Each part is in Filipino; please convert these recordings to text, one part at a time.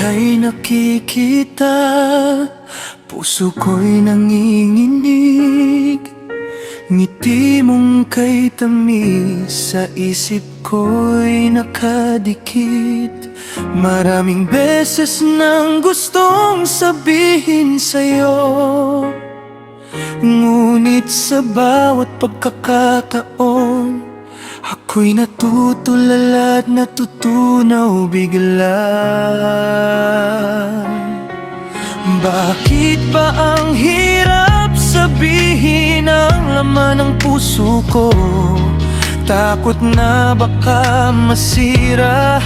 ika'y nakikita, puso ko'y nanginginig. Ngiti mong kay tamis sa isip ko'y nakadikit. Maraming beses nang gustong sabihin sa'yo, ngunit sa bawat pagkakataon ako'y natutulala at natutunaw bigla. Bakit ba ang hirap sabihin ang laman ng puso ko? Takot na baka masira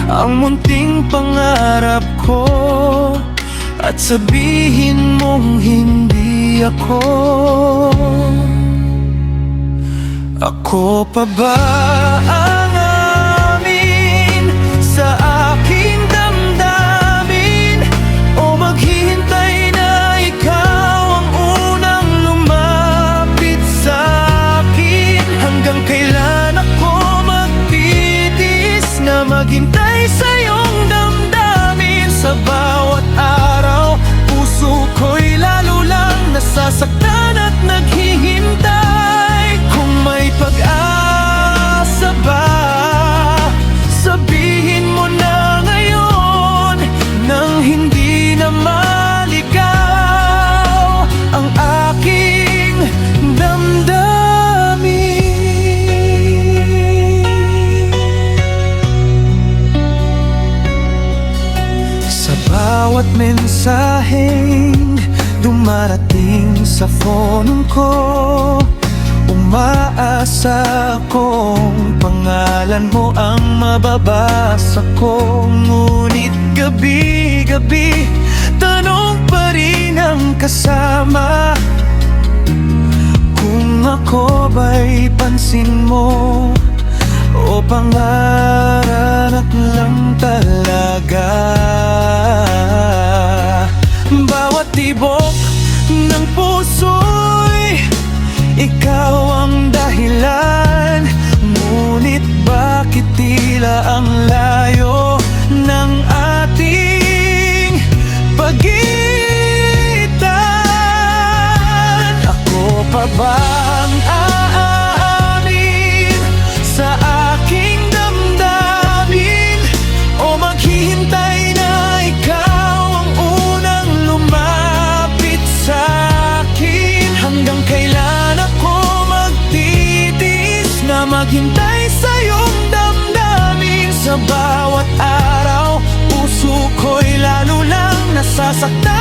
ang munting pangarap ko, at sabihin mong hindi ako. Ako pa ba ang amin sa aking damdamin, o maghihintay na ikaw ang unang lumapit sa akin? Hanggang kailan ako magtitiis na maghintay sa iyong damdamin? Sa bawat araw, puso ko'y lalo lang nasasaktan at naghihintay. Kung may pag-asa ba, sabihin mo na ngayon, nang hindi na maligaw ang aking damdamin. Sa bawat mensaheng dumarating sa phone ko, umaasa kong pangalan mo ang mababasa ko. Ngunit gabi-gabi, tanong pa rin ang kasama, kung ako ba'y pansin mo o pangarap lang talaga. Bawat tibok ng puso'y ikaw ang dahilan, ngunit bakit tila ang layo ng ating pagitan? Ako pa bang aamin sa aking damdamin, o maghihintay na ikaw ang unang lumapit sa akin? Hanggang kailan ako magtitiis na maghintay sa iyong damdamin? Sa bawat araw, puso ko'y lalo lang nasasaktan